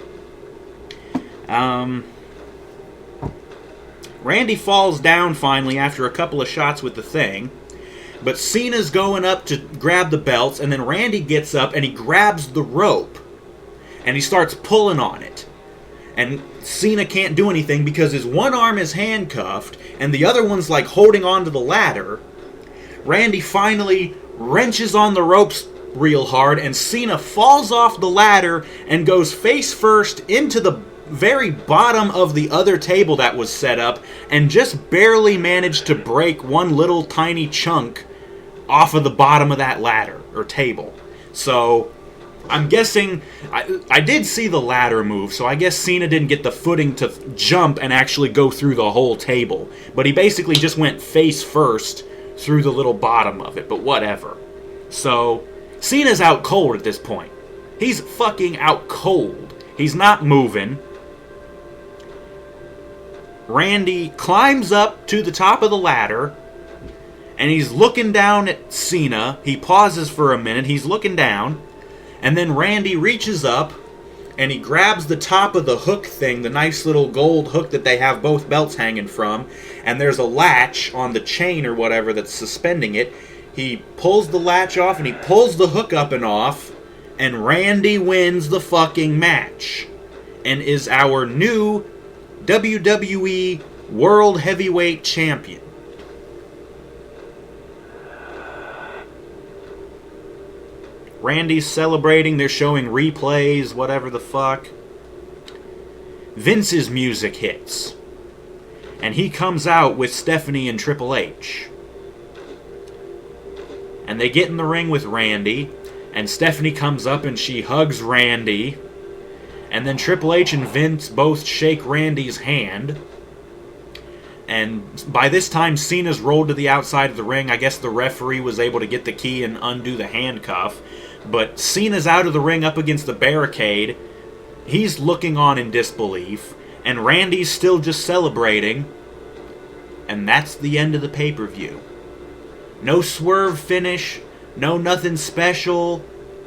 Randy falls down finally after a couple of shots with the thing. But Cena's going up to grab the belts, and then Randy gets up and he grabs the rope. And he starts pulling on it. And Cena can't do anything because his one arm is handcuffed and the other one's like holding onto the ladder. Randy finally wrenches on the ropes real hard, and Cena falls off the ladder and goes face first into the very bottom of the other table that was set up, and just barely managed to break one little tiny chunk off of the bottom of that ladder or table. So I'm guessing, I did see the ladder move, so I guess Cena didn't get the footing to jump and actually go through the whole table. But he basically just went face first through the little bottom of it, but whatever. So, Cena's out cold at this point. He's fucking out cold. He's not moving. Randy climbs up to the top of the ladder, and he's looking down at Cena. He pauses for a minute, he's looking down. And then Randy reaches up, and he grabs the top of the hook thing, the nice little gold hook that they have both belts hanging from, and there's a latch on the chain or whatever that's suspending it. He pulls the latch off, and he pulls the hook up and off, and Randy wins the fucking match, and is our new WWE World Heavyweight Champion. Randy's celebrating, they're showing replays, whatever the fuck. Vince's music hits. And he comes out with Stephanie and Triple H. And they get in the ring with Randy, and Stephanie comes up and she hugs Randy. And then Triple H and Vince both shake Randy's hand. And by this time, Cena's rolled to the outside of the ring. I guess the referee was able to get the key and undo the handcuff. But Cena's out of the ring up against the barricade. He's looking on in disbelief. And Randy's still just celebrating. And that's the end of the pay-per-view. No swerve finish. No nothing special.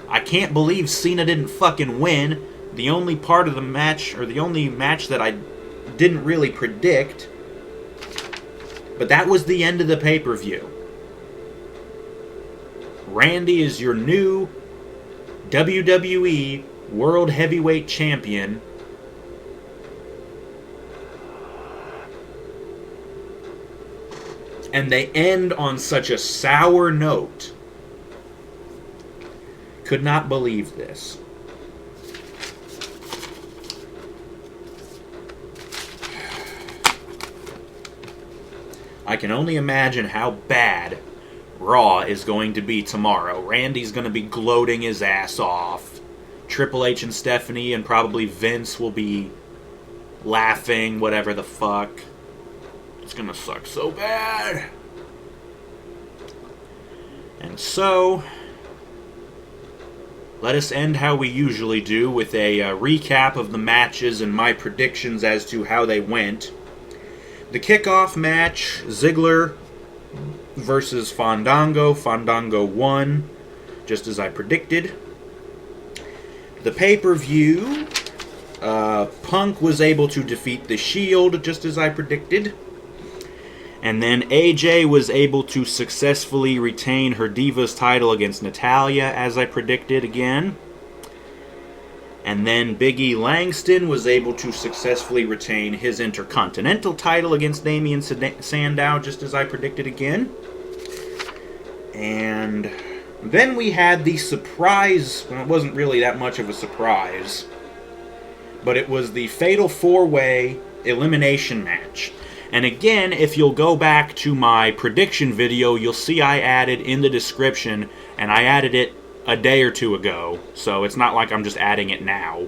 I can't believe Cena didn't fucking win. The only part of the match, or the only match that I didn't really predict. But that was the end of the pay-per-view. Randy is your new WWE World Heavyweight Champion. And they end on such a sour note. Could not believe this. I can only imagine how bad Raw is going to be tomorrow. Randy's going to be gloating his ass off. Triple H and Stephanie and probably Vince will be laughing, whatever the fuck. It's going to suck so bad. And so, let us end how we usually do with a recap of the matches and my predictions as to how they went. The kickoff match, Ziggler versus Fandango. Fandango won, just as I predicted. The pay-per-view, Punk was able to defeat The Shield, just as I predicted. And then AJ was able to successfully retain her Divas title against Natalya, as I predicted again. And then Big E Langston was able to successfully retain his Intercontinental title against Damien Sandow, just as I predicted again. And then we had the surprise, well, it wasn't really that much of a surprise, but it was the Fatal 4-Way Elimination Match. And again, if you'll go back to my prediction video, you'll see I added in the description, and I added it a day or two ago, so it's not like I'm just adding it now.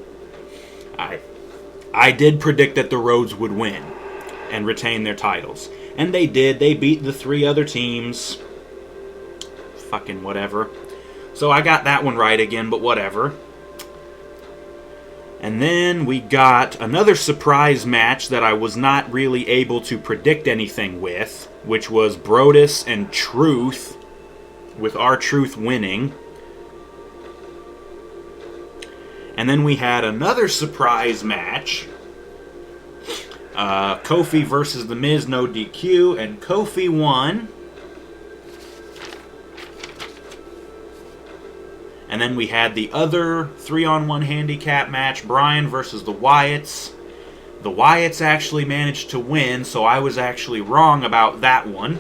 I did predict that the Rhodes would win and retain their titles. And they did. They beat the 3 other teams. Fucking whatever. So I got that one right again, but whatever. And then we got another surprise match that I was not really able to predict anything with, which was Brodus and Truth, with R-Truth winning. And then we had another surprise match. Kofi versus The Miz, no DQ, and Kofi won. And then we had the other 3-on-1 handicap match, Bryan versus the Wyatts. The Wyatts actually managed to win, so I was actually wrong about that one.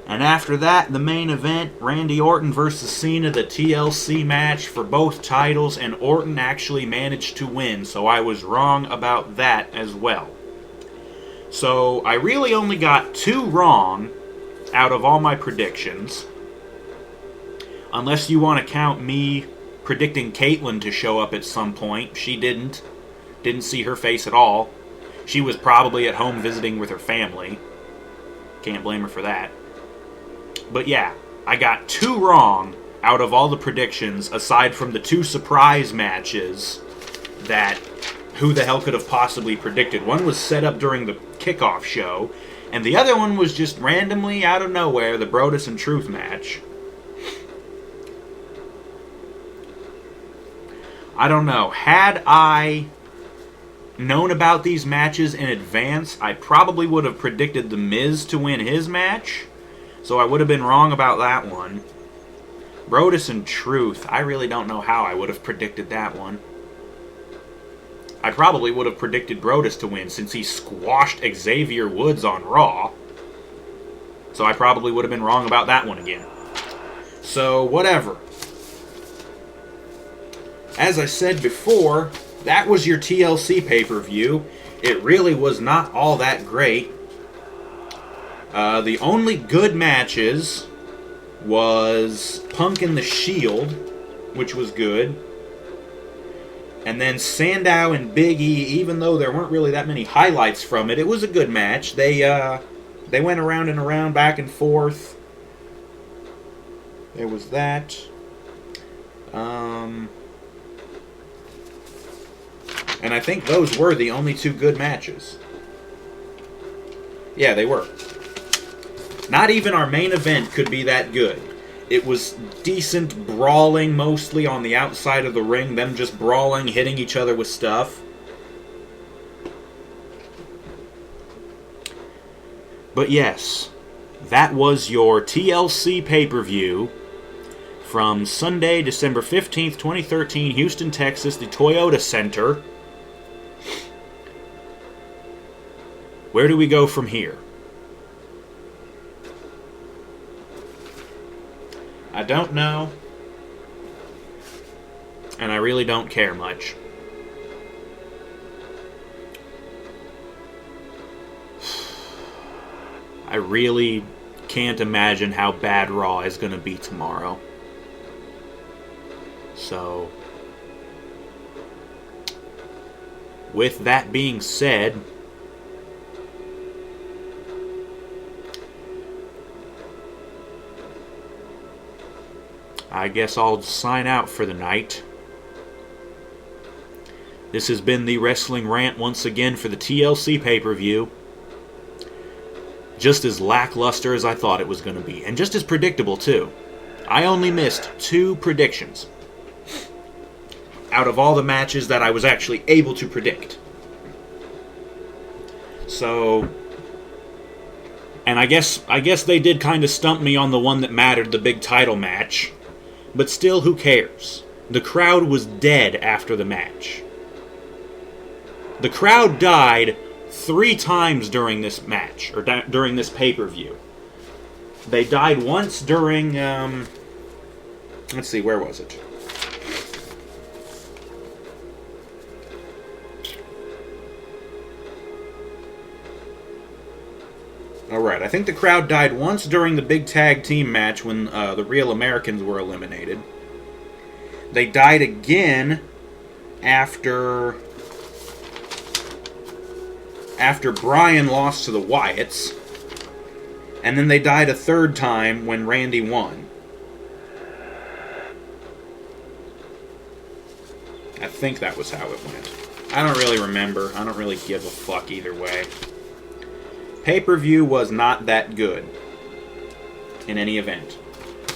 And after that, the main event, Randy Orton versus Cena, the TLC match for both titles, and Orton actually managed to win, so I was wrong about that as well. So I really only got 2 wrong out of all my predictions. Unless you want to count me predicting Caitlyn to show up at some point. She didn't. Didn't see her face at all. She was probably at home visiting with her family. Can't blame her for that. But yeah, I got 2 wrong out of all the predictions, aside from the 2 surprise matches that who the hell could have possibly predicted. One was set up during the kickoff show, and the other one was just randomly out of nowhere, the Brodus and Truth match. I don't know. Had I known about these matches in advance, I probably would have predicted The Miz to win his match. So I would have been wrong about that one. Brodus and Truth, I really don't know how I would have predicted that one. I probably would have predicted Brodus to win since he squashed Xavier Woods on Raw. So I probably would have been wrong about that one again. So, whatever. As I said before, that was your TLC pay-per-view. It really was not all that great. The only good matches was Punk and The Shield, which was good. And then Sandow and Big E, even though there weren't really that many highlights from it, it was a good match. They went around and around, back and forth. There was that. And I think those were the only two good matches. Yeah, they were. Not even our main event could be that good. It was decent brawling, mostly on the outside of the ring, them just brawling, hitting each other with stuff. But yes, that was your TLC pay-per-view from Sunday, December 15th, 2013, Houston, Texas, the Toyota Center. Where do we go from here? I don't know. And I really don't care much. I really can't imagine how bad Raw is going to be tomorrow. So, with that being said, I guess I'll sign out for the night. This has been the Wrestling Rant once again for the TLC pay-per-view. Just as lackluster as I thought it was going to be. And just as predictable, too. I only missed 2 predictions out of all the matches that I was actually able to predict. So, and I guess they did kind of stump me on the one that mattered, the big title match. But still, who cares? The crowd was dead after the match. The crowd died 3 times during this match, or during this pay-per-view. They died once during, let's see, where was it? Alright, I think the crowd died once during the big tag team match when the Real Americans were eliminated. They died again after Bryan lost to the Wyatts. And then they died a 3rd time when Randy won. I think that was how it went. I don't really remember. I don't really give a fuck either way. Pay-per-view was not that good in any event.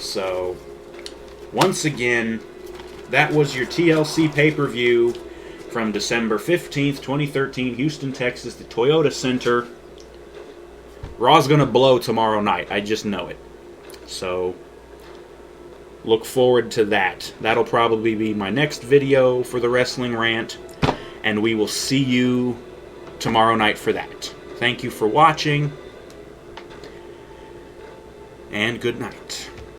So, once again, that was your TLC pay-per-view from December 15th, 2013, Houston, Texas, the Toyota Center. Raw's gonna blow tomorrow night. I just know it. So, look forward to that. That'll probably be my next video for the Wrestling Rant, and we will see you tomorrow night for that. Thank you for watching, and good night.